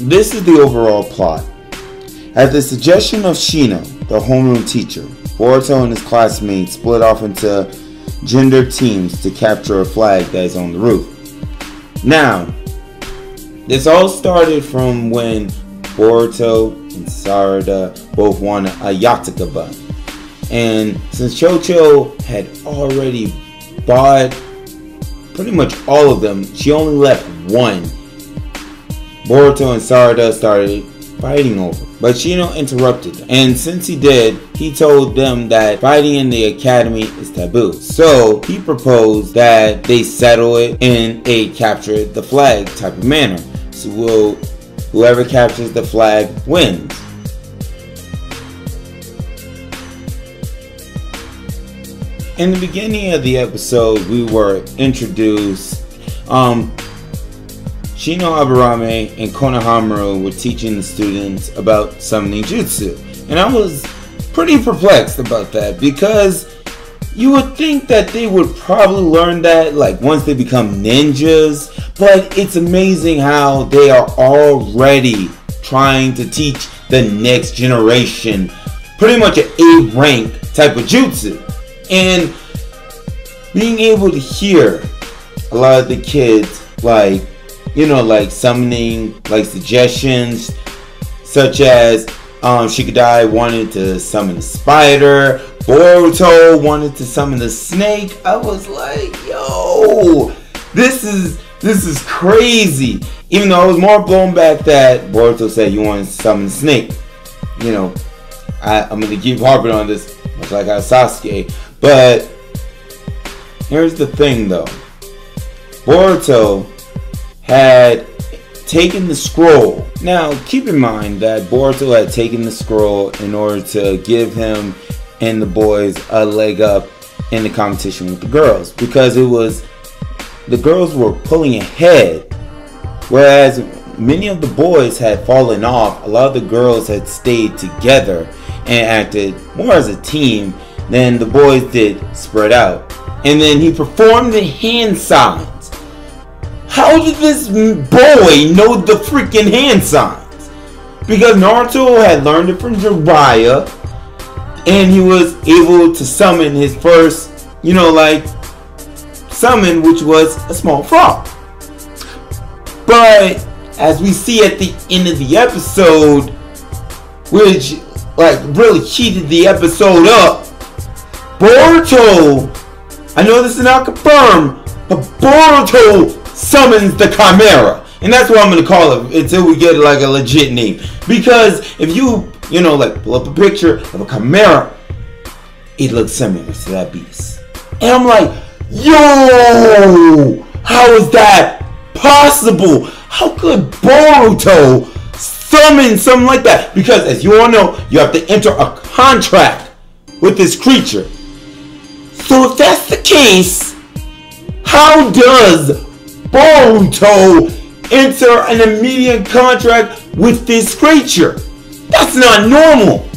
This is the overall plot. At the suggestion of Shino, the homeroom teacher, Boruto and his classmates split off into gender teams to capture a flag that is on the roof. Now, this all started from when Boruto and Sarada both won a Yakuza bun. And since Chocho had already bought pretty much all of them, she only left one. Boruto and Sarada started fighting over, but Shino interrupted them. And since he did, he told them that fighting in the academy is taboo. So he proposed that they settle it in a capture the flag type of manner. So whoever captures the flag wins. In the beginning of the episode, we were introduced Shino Aburame and Konohamaru were teaching the students about Summoning Jutsu. And I was pretty perplexed about that, because you would think that they would probably learn that like once they become ninjas, but it's amazing how they are already trying to teach the next generation pretty much an A rank type of jutsu. And being able to hear a lot of the kids like summoning, like suggestions, such as Shikadai wanted to summon a spider, Boruto wanted to summon a snake. I was like, yo, this is crazy. Even though I was more blown back that Boruto said you wanted to summon a snake. You know, I'm gonna keep harping on this, much like how Sasuke. But here's the thing, though. Boruto had taken the scroll. Now, keep in mind that Boruto had taken the scroll in order to give him and the boys a leg up in the competition with the girls, because it was the girls were pulling ahead, whereas many of the boys had fallen off. A lot of the girls had stayed together and acted more as a team than the boys did spread out. And then he performed the hand signs. How did this boy know the freaking hand signs? Because Naruto had learned it from Jiraiya, and he was able to summon his first, summon, which was a small frog. But as we see at the end of the episode, which really heated the episode up, Boruto, I know this is not confirmed, but Boruto summons the Chimera. And that's what I'm going to call it until we get like a legit name. Because if you, pull up a picture of a Chimera, it looks similar to that beast. And I'm like, yo, how is that possible? How could Boruto summon something like that? Because as you all know, you have to enter a contract with this creature. So if that's the case, how does Boruto enter an immediate contract with this creature? That's not normal.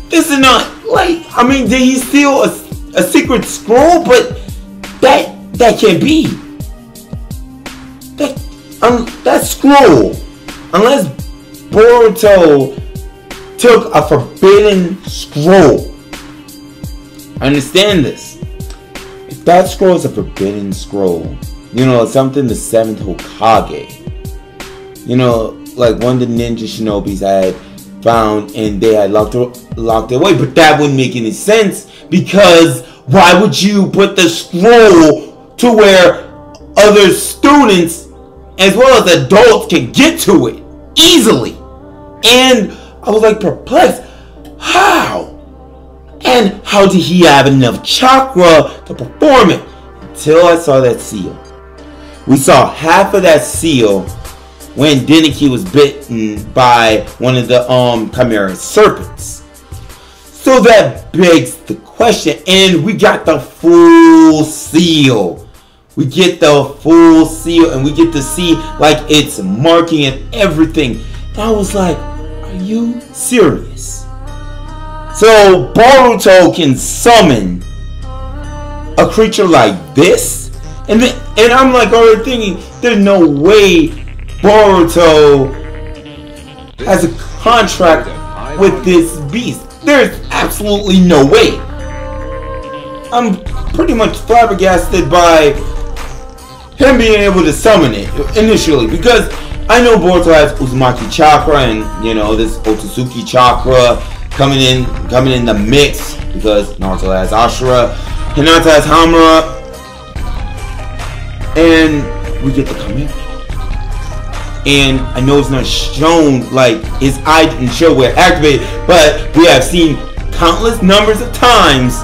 This is not did he steal a secret scroll? But that can't be. That scroll, unless Boruto took a forbidden scroll. Understand this. If that scroll is a forbidden scroll, something the 7th Hokage, like one of the ninja shinobis had found and they had locked it away. But that wouldn't make any sense, because why would you put the scroll to where other students as well as adults can get to it easily? And I was perplexed. How? And how did he have enough chakra to perform it? Until I saw that seal. We saw half of that seal when Deneki was bitten by one of the Chimera serpents. So that begs the question, and we got the full seal. We get the full seal, and we get to see like it's marking and everything. And I was like, are you serious? So Boruto can summon a creature like this? And I'm like already thinking, there's no way Boruto has a contract with this beast. There's absolutely no way. I'm pretty much flabbergasted by him being able to summon it initially, because I know Boruto has Uzumaki chakra and, you know, this Otsutsuki chakra coming in the mix, because Naruto has Ashura, Hinata has Hamura, and we get the Chimera. And I know it's not shown, like his eye didn't show where it activated, but we have seen countless numbers of times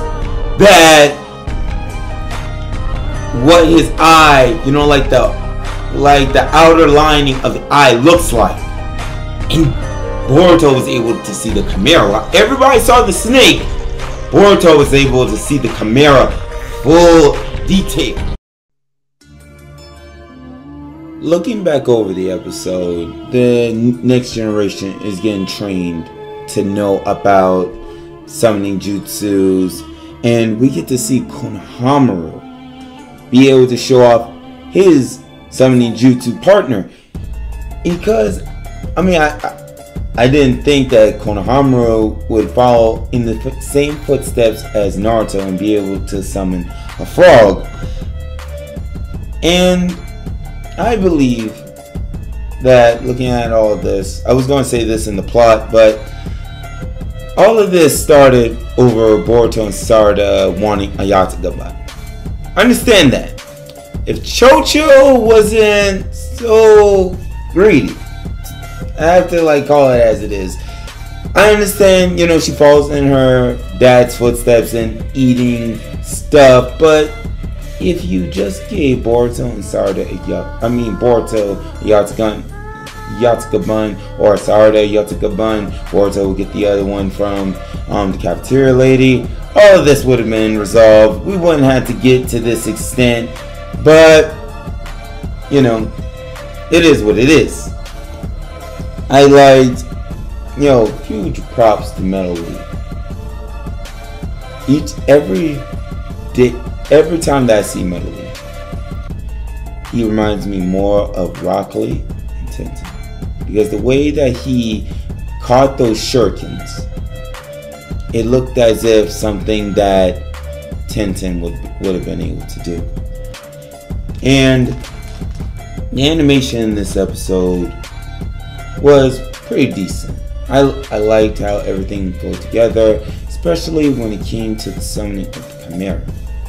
that what his eye, you know, like the outer lining of the eye looks like. And Boruto was able to see the Chimera. While everybody saw the snake, Boruto was able to see the Chimera full detail. Looking back over the episode, the next generation is getting trained to know about summoning jutsus, and we get to see Konohamaru be able to show off his summoning jutsu partner. Because, I mean, I didn't think that Konohamaru would follow in the same footsteps as Naruto and be able to summon a frog. And I believe that, looking at all of this, I was going to say this in the plot, but all of this started over Boruto and Sarada wanting a Yatsugaban. I understand that. If Chocho wasn't so greedy, I have to like call it as it is. I understand, you know, she follows in her dad's footsteps and eating stuff, but if you just gave Boruto and Sarada Boruto Yatsugaban or Sarada Yatsugaban, Boruto will get the other one from the cafeteria lady, all of this would have been resolved. We wouldn't have to get to this extent, but you know, it is what it is. I liked, you know, huge props to Metal League. Every time that I see Metal League, he reminds me more of Rock Lee and Tintin, because the way that he caught those shurikens, it looked as if something that Tintin would have been able to do. And the animation in this episode was pretty decent. I liked how everything flowed together, especially when it came to the summoning of the Chimera.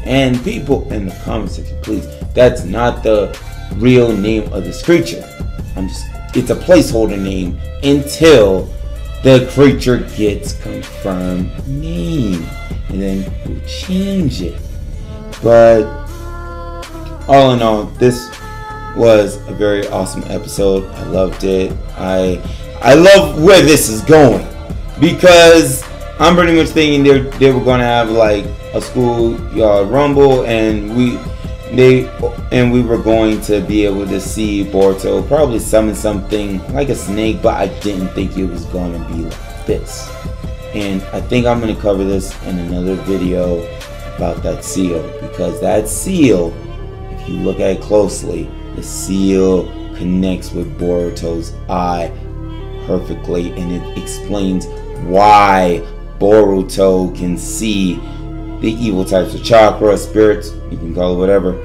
And people in the comment section, please, that's not the real name of this creature. It's a placeholder name until the creature gets confirmed name, and then we'll change it. But all in all, this was a very awesome episode. I loved it. I love where this is going, because I'm pretty much thinking they were gonna have like a schoolyard rumble, and we were going to be able to see Boruto probably summon something like a snake, but I didn't think it was gonna be like this. And I think I'm gonna cover this in another video about that seal, because that seal, if you look at it closely, the seal connects with Boruto's eye perfectly, and it explains why Boruto can see the evil types of chakra, spirits, you can call it whatever,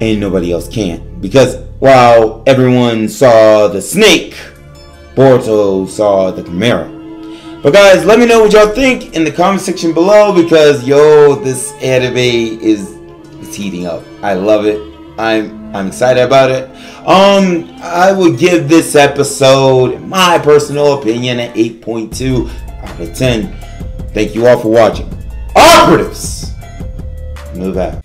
and nobody else can. Because while everyone saw the snake, Boruto saw the Chimera. But guys, let me know what y'all think in the comment section below, because yo, this anime is heating up. I love it. I'm excited about it. I would give this episode, in my personal opinion, an 8.2 out of 10. Thank you all for watching. Operatives, move out.